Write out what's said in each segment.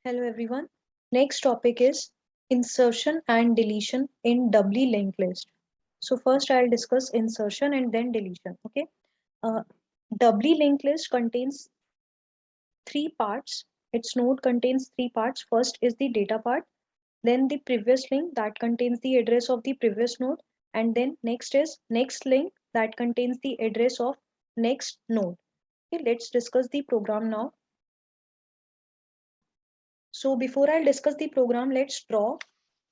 Hello everyone. Next topic is insertion and deletion in doubly linked list. So first I'll discuss insertion and then deletion. Okay. Uh, Doubly linked list contains three parts. Its node contains three parts. First is the data part, then the previous link that contains the address of the previous node, and then next is next link that contains the address of next node. Okay, let's discuss the program now. So before I discuss the program, let's draw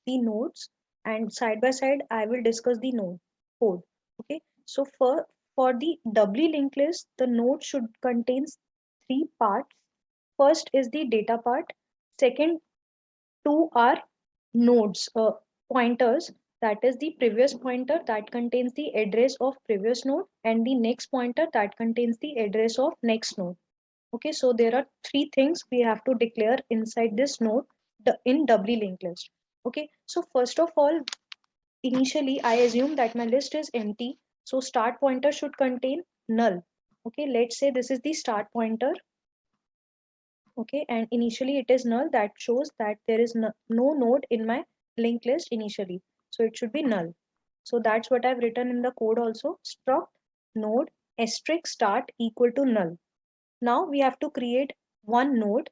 the nodes, and side by side I will discuss the node code. Okay, so for the doubly linked list, the node should contains three parts. First is the data part. Second two are nodes, pointers, that is the previous pointer that contains the address of previous node, and the next pointer that contains the address of next node. Okay, so there are three things we have to declare inside this node in doubly linked list. Okay, so first of all, initially I assume that my list is empty, so start pointer should contain null. Okay, let's say this is the start pointer. Okay, and initially it is null. That shows that there is no node in my linked list initially, so it should be null. So that's what I've written in the code also. Struct node asterisk start equal to null. Now we have to create one node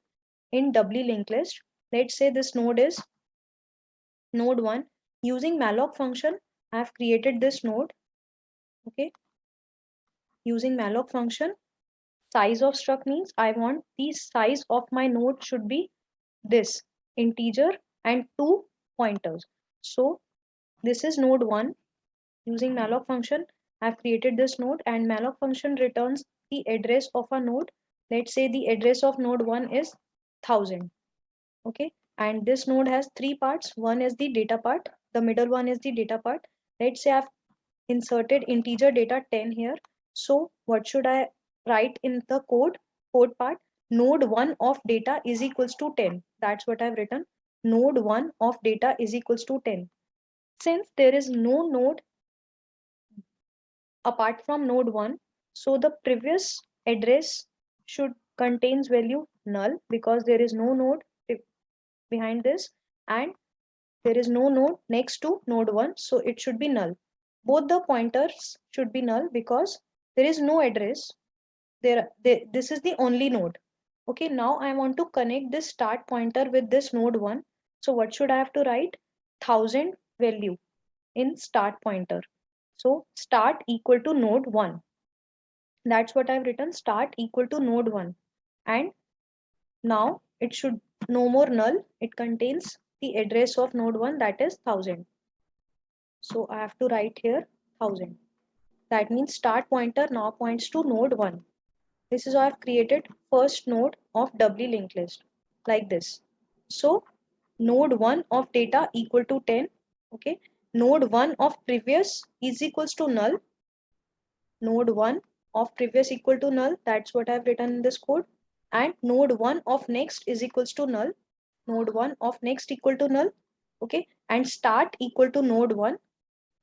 in doubly linked list. Let's say this node is node 1. Using malloc function, I have created this node. Okay, using malloc function, size of struct means I want the size of my node should be this integer and two pointers. So this is node 1. Using malloc function, I have created this node, and malloc function returns the address of a node. Let's say the address of node 1 is 1000. Okay, and this node has three parts. One is the data part, the middle one is the data part. Let's say I've inserted integer data 10 here. So what should I write in the code part? Node 1 of data is equals to 10. That's what I've written. Node 1 of data is equals to 10. Since there is no node apart from node 1, so the previous address should contains value null, because there is no node behind this, and there is no node next to node 1, so it should be null. Both the pointers should be null because there is no address. This is the only node. Okay, now I want to connect this start pointer with this node 1. So what should I have to write? 1000 value in start pointer. So start equal to node 1. That's what I've written, start equal to node 1. And now it should no more null. It contains the address of node 1, that is 1000. So I have to write here 1000. That means start pointer now points to node 1. This is how I've created first node of doubly linked list like this. So node 1 of data equal to 10. Okay. Node 1 of previous is equals to null. Node 1 of previous equal to null. That's what I've written in this code. And node 1 of next is equals to null. Node 1 of next equal to null. Okay. And start equal to node 1.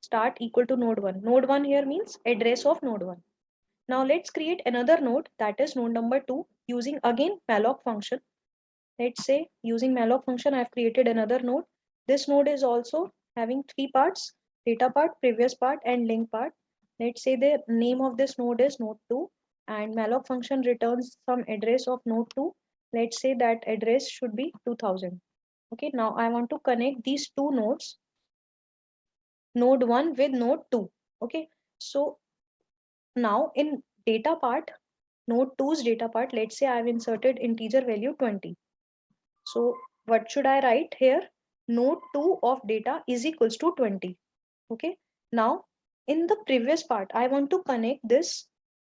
Start equal to node 1. Node 1 here means address of node 1. Now let's create another node, that is node number 2, using again malloc function. Let's say using malloc function I have created another node. This node is also having three parts: data part, previous part, and link part. Let's say the name of this node is node 2, and malloc function returns some address of node 2. Let's say that address should be 2000. Okay, now I want to connect these two nodes, node 1 with node 2. Okay, so now in data part, node 2's data part, let's say I've inserted integer value 20. So what should I write here? Node 2 of data is equals to 20. Okay. Now in the previous part, I want to connect this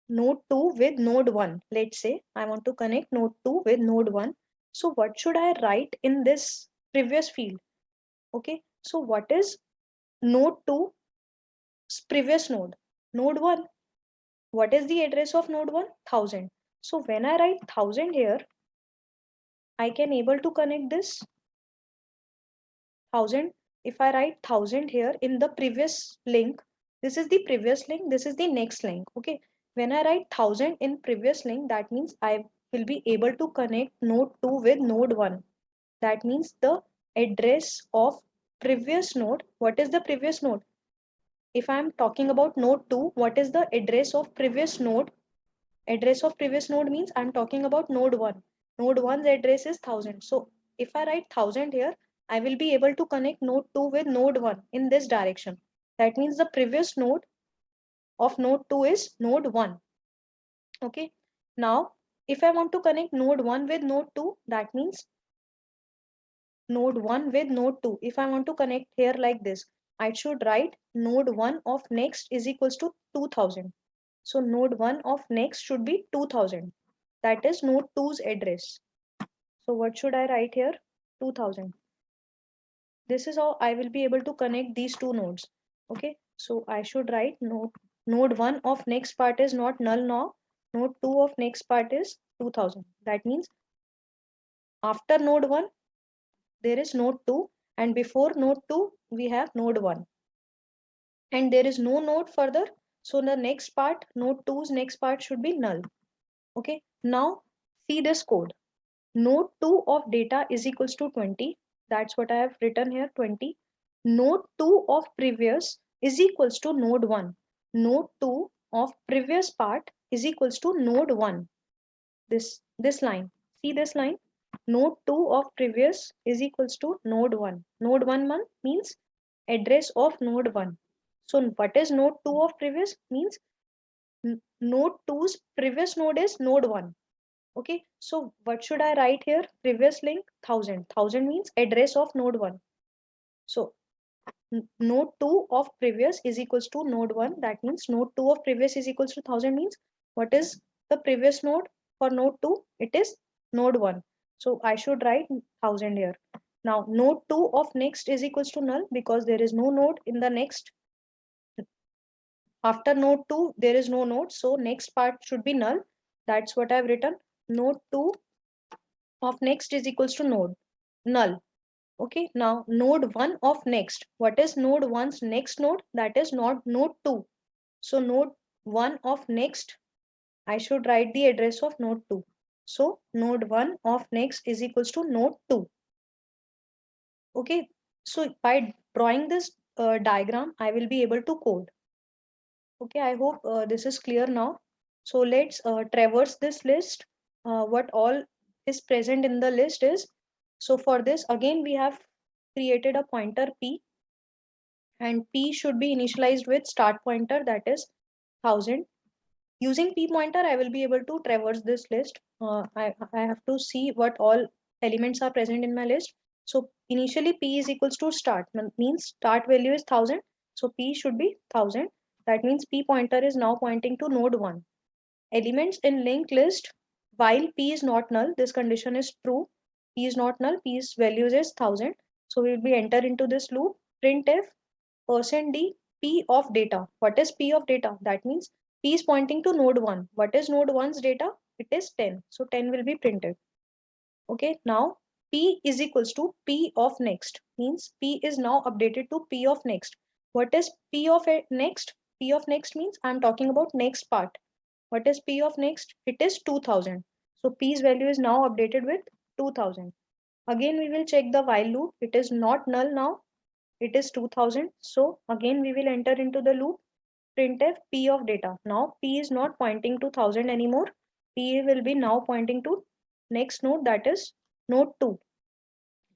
node 2 with node 1. Let's say I want to connect node 2 with node 1. So what should I write in this previous field? Okay. So what is node 2's previous node? Node 1. What is the address of node 1? 1000. So when I write 1000 here, I can able to connect this 1000. If I write 1000 here in the previous link, this is the previous link, this is the next link. Okay. When I write 1000 in previous link, that means I will be able to connect node 2 with node 1. That means the address of previous node. What is the previous node? If I'm talking about node 2, what is the address of previous node? Address of previous node means I'm talking about node 1. Node 1's address is 1000. So if I write 1000 here, I will be able to connect node 2 with node 1 in this direction. That means the previous node of node 2 is node 1. Okay. Now, if I want to connect node 1 with node 2, that means node 1 with node 2. If I want to connect here like this, I should write node 1 of next is equals to 2000. So node 1 of next should be 2000. That is node 2's address. So what should I write here? 2000. This is how I will be able to connect these two nodes. Okay. So I should write node 1 of next part is not null now. Node 2 of next part is 2000. That means after node 1, there is node 2, and before node 2 we have node 1, and there is no node further, so the next part, node 2's next part, should be null. Okay, now see this code. Node 2 of data is equals to 20. That's what I have written here, 20. Node 2 of previous is equals to node 1. Node 2 of previous part is equals to node 1. This line, see this line, node 2 of previous is equals to node 1. Node 1 means address of node 1. So what is node 2 of previous? Means node 2's previous node is node 1. Okay, so what should I write here? Previous link 1000. 1000 means address of node 1. So node 2 of previous is equals to node 1. That means node 2 of previous is equals to 1000 means what is the previous node for node 2? It is node 1. So I should write 1000 here. Now node 2 of next is equals to null because there is no node in the next. After node 2, there is no node. So next part should be null. That's what I've written. Node 2 of next is equals to node null. Okay, now node 1 of next. What is node 1's next node? That is not node 2. So node 1 of next, I should write the address of node 2. So node 1 of next is equals to node 2. Okay, so by drawing this diagram, I will be able to code. Okay, I hope this is clear now. So let's traverse this list. What all is present in the list is, so for this again we have created a pointer p, and p should be initialized with start pointer, that is 1000. Using p pointer I will be able to traverse this list. I have to see what all elements are present in my list. So initially p is equals to start, means start value is 1000, so p should be 1000. That means p pointer is now pointing to node 1. Elements in linked list, while p is not null, this condition is true. P is not null, p's values is 1000. So we will be enter into this loop. Printf %d p of data. What is p of data? That means p is pointing to node 1. What is node 1's data? It is 10. So 10 will be printed. Okay, now p is equals to p of next, means p is now updated to p of next. What is p of next? P of next means I'm talking about next part. What is p of next? It is 2000. So p's value is now updated with 2000. Again we will check the while loop. It is not null now. It is 2000. So again we will enter into the loop. Printf p of data. Now p is not pointing to 1000 anymore. P will be now pointing to next node, that is node 2,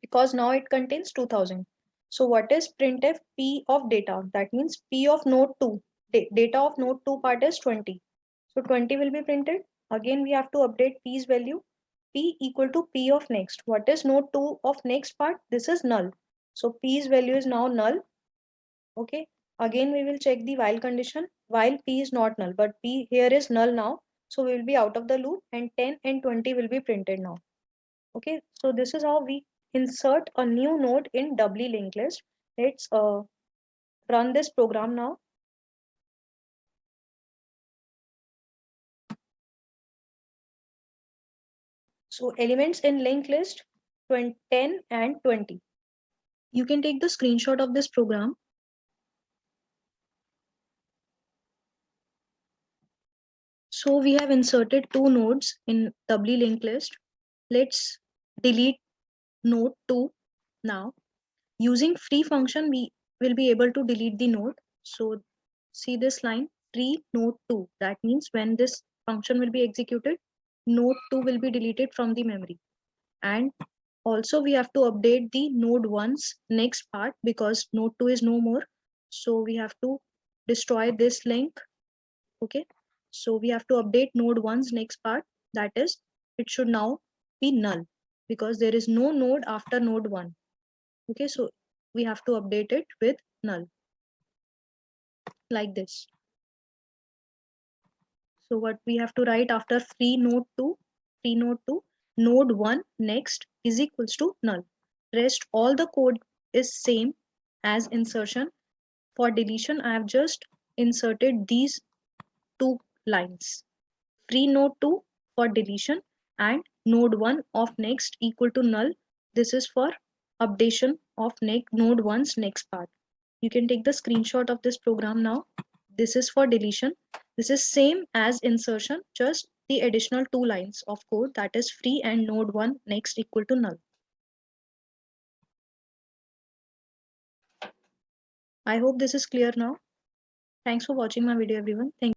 because now it contains 2000. So what is printf p of data? That means p of node 2. Data of node 2 part is 20. So 20 will be printed. Again we have to update p's value. P equal to p of next. What is node 2 of next part? This is null. So p's value is now null. Okay. Again we will check the while condition. While p is not null, but p here is null now. So we will be out of the loop, and 10 and 20 will be printed now. Okay. So this is how we insert a new node in doubly linked list. Let's run this program now. So elements in linked list 10 and 20. You can take the screenshot of this program. So we have inserted two nodes in doubly linked list. Let's delete node 2 now. Using free function, we will be able to delete the node. So see this line, free node 2. That means when this function will be executed, node 2 will be deleted from the memory. And also we have to update the node 1's next part because node 2 is no more. So we have to destroy this link. Okay. So we have to update node 1's next part. That is, it should now be null because there is no node after node 1. Okay. So we have to update it with null like this. So what we have to write after free node 2, node 1 next is equals to null. Rest all the code is same as insertion. For deletion, I have just inserted these two lines. Free node 2 for deletion and node 1 of next equal to null. This is for updation of node 1's next part. You can take the screenshot of this program now. This is for deletion. This is same as insertion, just the additional two lines of code, that is free and node 1 next equal to null. I hope this is clear now. Thanks for watching my video, everyone. Thank you.